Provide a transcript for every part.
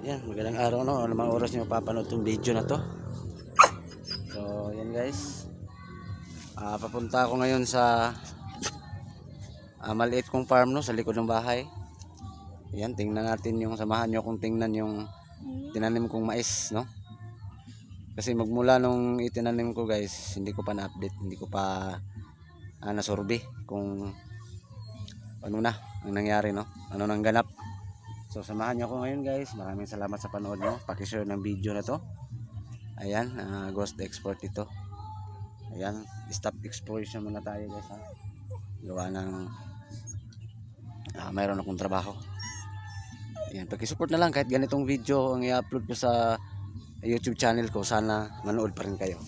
Yan, magandang araw no. Ano mga oras niyo papanood tong video na to. So, yan guys. Papunta ako ngayon sa maliit kong farm no, sa likod ng bahay. Yan, tingnan natin yung samahan niyo kung tingnan yung tinanim kong mais no. Kasi magmula nung itinanim ko guys, hindi ko pa na-update, hindi ko pa nasurvey kung ano na ang nangyari no. Ano nang ganap. So samahan niyo ako ngayon guys. Maraming salamat sa panood nyo. Paki-share ng video na to. Ayan, ghost export ito. Ayan, stop exploration muna tayo guys ha. Gawa ng mayroon akong trabaho. Ayan, paki-support na lang kahit ganitong video ang i-upload ko sa YouTube channel ko. Sana manood pa rin kayo.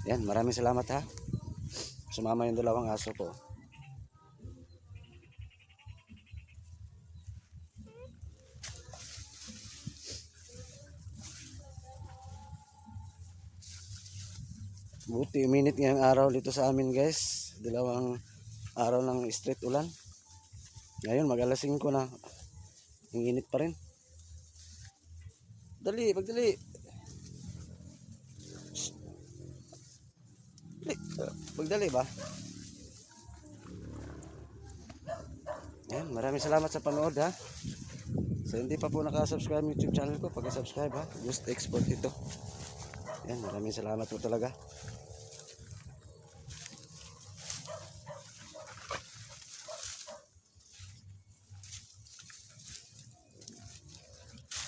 Ayan, maraming salamat ha. Sumama yung dalawang aso ko. Buti minute ngayong araw dito sa amin guys. Dalawang araw ng straight ulan. Ngayon mag-alas 5 na. Ang init pa rin. Dali, pagdali. Pagdali ba? Ayan, maraming salamat sa panood ha. So hindi pa po nakasubscribe YouTube channel ko, pag-subscribe ha. Ghost export ito. Ayan, maraming salamat po talaga.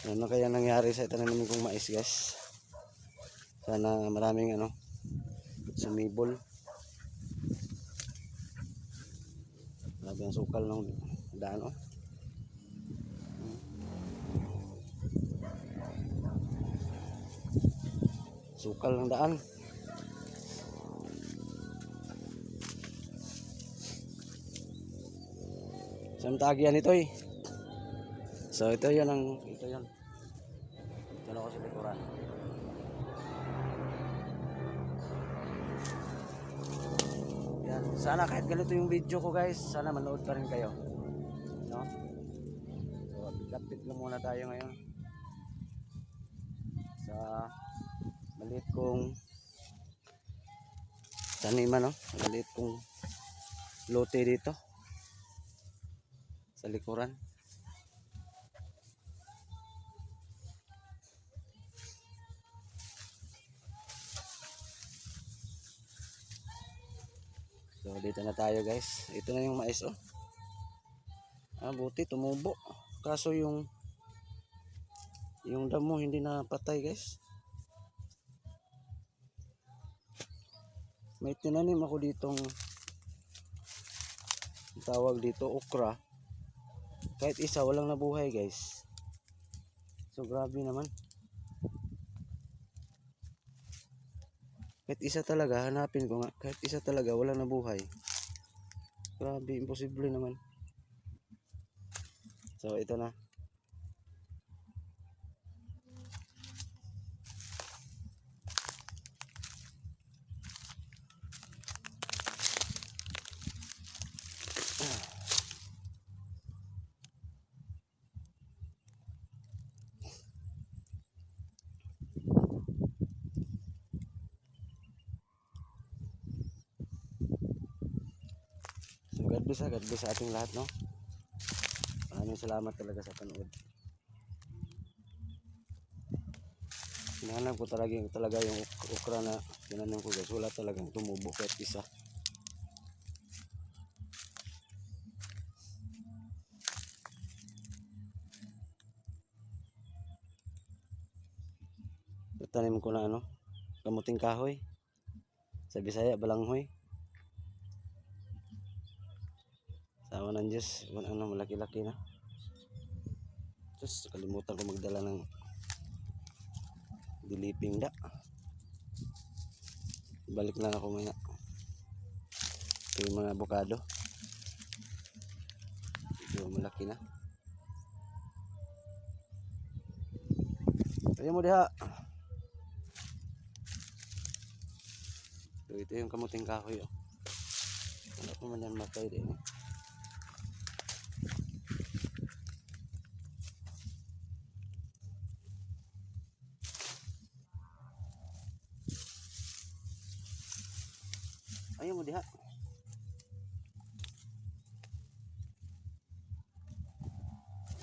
Ano kaya nangyari sa tananim kong mais guys? Sana maraming sumibol. Grabe ang sukal ng daan oh. Sukal ng daan. Saan tagyan ito eh? So ito yun. Ito na ako sa likuran. Yan. Sana kahit ganito yung video ko guys, sana manood pa rin kayo. No? So lapit lang muna tayo ngayon. Sa maliit kong taniman no? Maliit kong lote dito. Sa likuran. So dito na tayo guys. Ito na yung mais oh. Buti tumubo. Kaso yung damo hindi na patay guys. May tinanim ako ditong tawag dito okra. Kahit isa walang nabuhay guys. So grabe naman. Kahit isa talaga, hanapin ko nga. Kahit isa talaga, walang nabuhay. Grabe, imposible naman. So, ito na. So, God bless sa ating lahat, no? Maraming salamat talaga sa panood. Hinahanap ko talaga yung okra na tinanim ko guys. Wala talagang tumubo kahit isa. Tanim ko na kamuting kahoy. Sa Bisaya, balanghoy. Sama ng Diyos, malaki-laki na. Just kalimutan ko magdala ng diliping da. Balik lang ako maya. Ito yung mga avocado. Ito malaki na. Kaya mo diha. Ito yung kamuting kahoy oh. Wala pa man yan matay din eh. diha.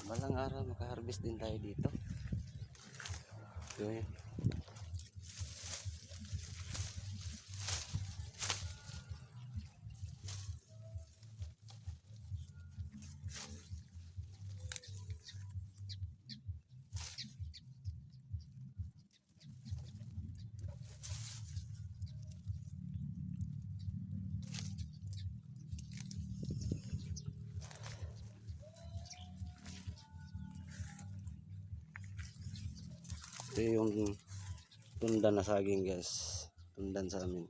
Balang araw maka-harvest din tayo dito. Okay. Ito yung tundan na saging guys. Tundan sa amin.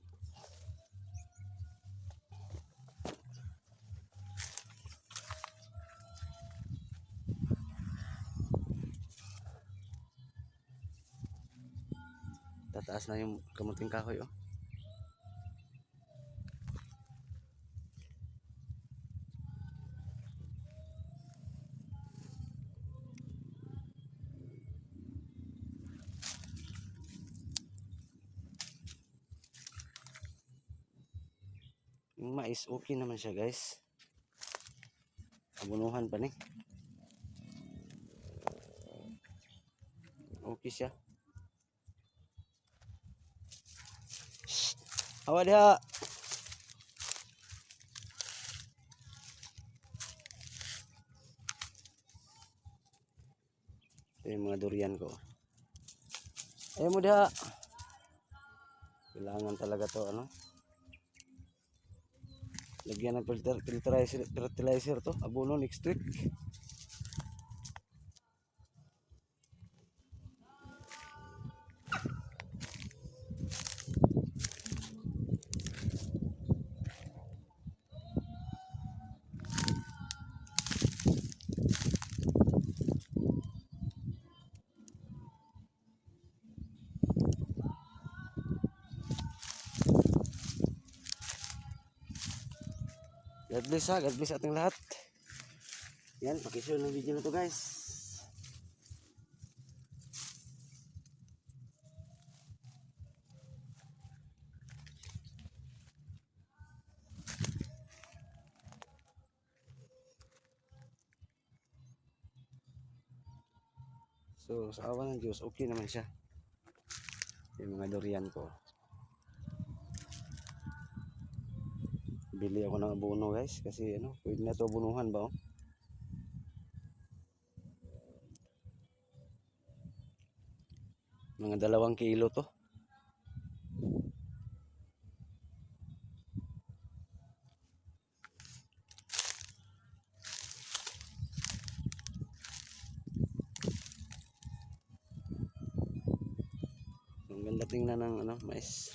Tataas na yung kamuting kahoy oh. Yung mais okay naman siya guys. Abunuhan pa ni. Okay siya. Shhh. Awa diha. Ito yung mga durian ko. Ayaw mo diha. Kailangan talaga to ano. Lagyan ng fertilizer to. Abono next week. God bless ha. God bless ating lahat. Yan. Pakishare ng video na to guys. So sa awa ng Diyos okay naman siya. Yung mga durian ko. Bili ako ng abono guys. Kasi ano. Pwede na to abunuhan ba oh. Mga 2 kilo to. Ang ganda tingnan ng ano, mais.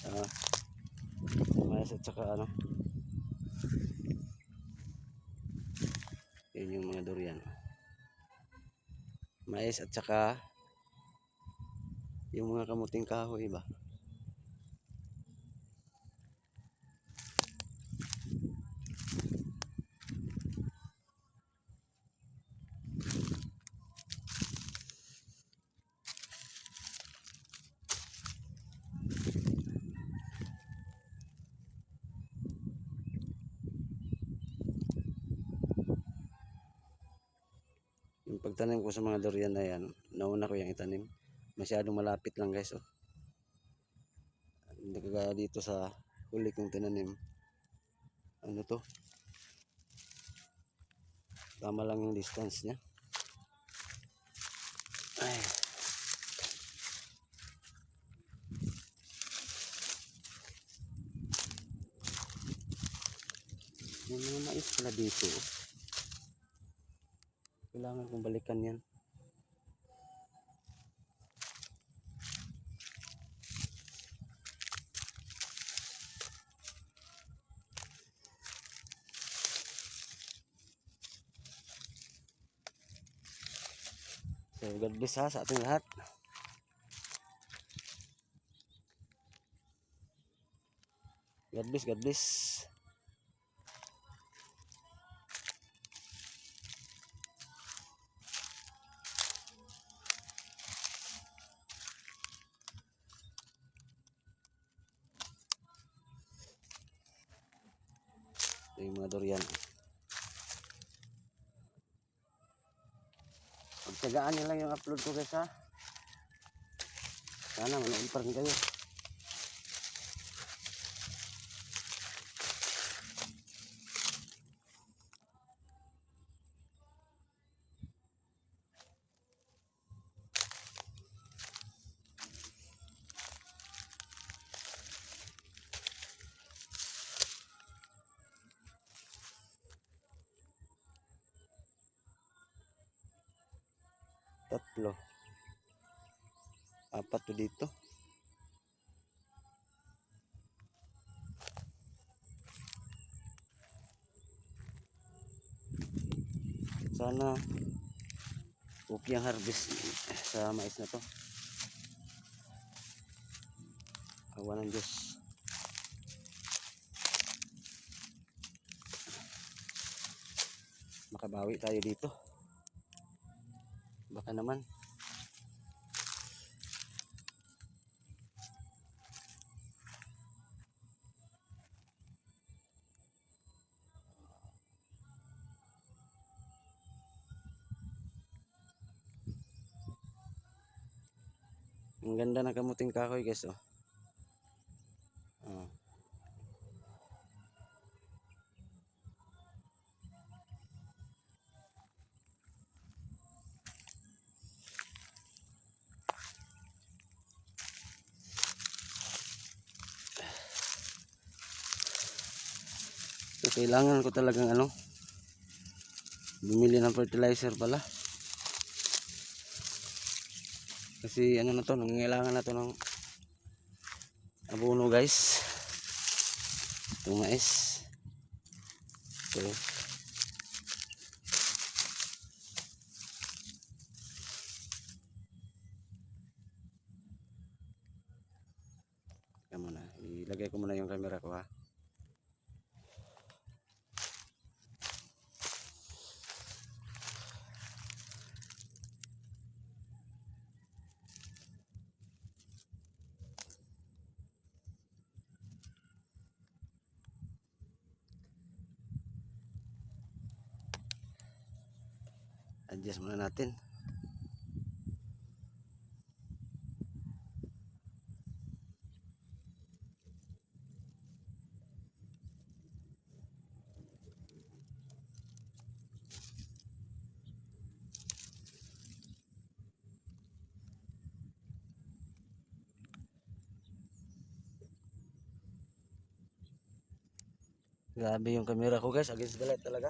Mais at saka ano. Yun yung mga durian. Mais at saka yung mga kamuting kahoy ba. Yung pagtanim ko sa mga durian na yan, nauna ko yung itanim. Masyadong malapit lang guys oh. Hindi kagaya dito sa huli kong tinanim. Ano to? Tama lang yung distance niya. Ay. Yung mga mais pala dito. Kailangan kong balikan yan. So God bless ha sa ating lahat. God bless, God bless. Ito yung mga durian. Pagtsagaan nyo lang yung upload ko guys ha. Sana manood pa rin kayo. Tatlo. Apat to dito. Sana okay ang harvest sa mais na to. Awa ng Diyos. Makabawi tayo dito. Baka naman. Ang ganda ng kamuting kahoy guys oh. Oh. So, kailangan ko talagang bumili ng fertilizer pala. Kasi na to, nangangailangan na to ng abono guys. Itong mais. So, muna. Ilagay ko muna yung camera ko ha. Adjust muna natin. Grabe yung camera ko guys, against the light talaga.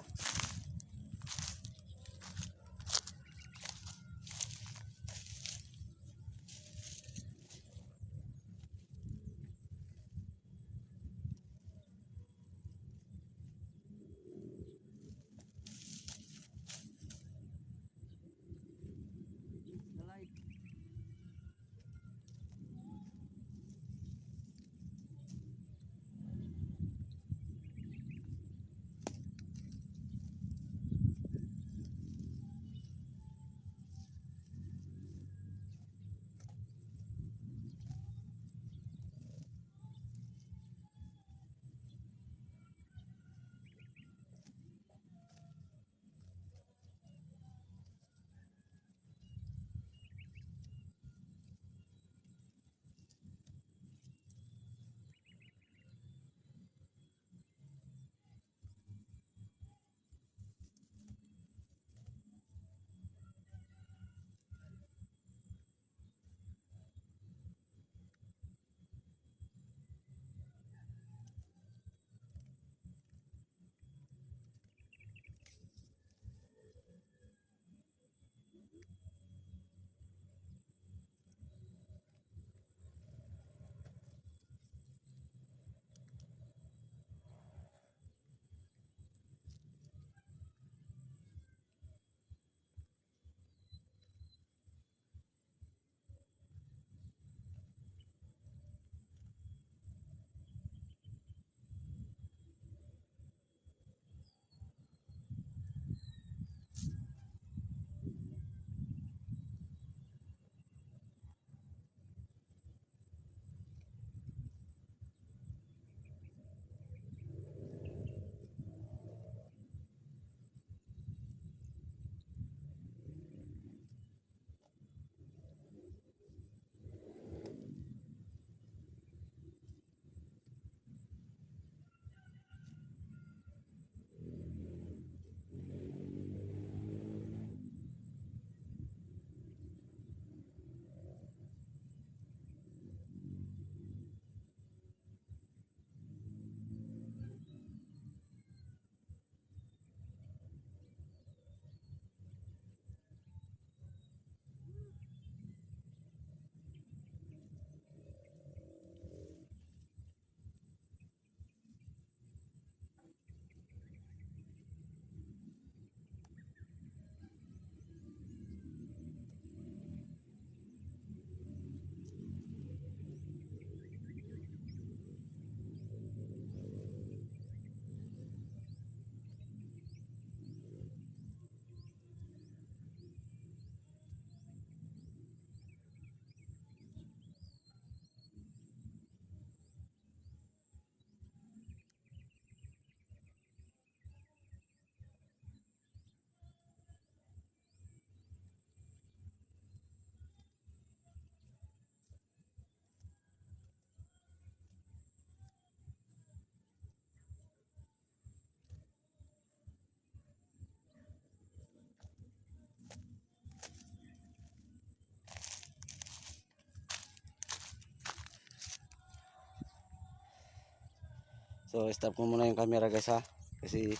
So stop ko muna yung camera guys ha. Kasi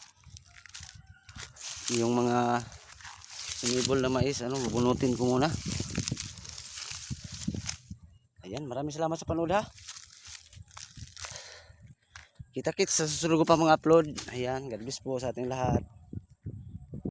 yung mga sumibol na mais, bubunutin ko muna. Ayan, maraming salamat sa panood ha. Kita-kits sa susunod ko pa mga upload. Ayan, God bless po sa ating lahat.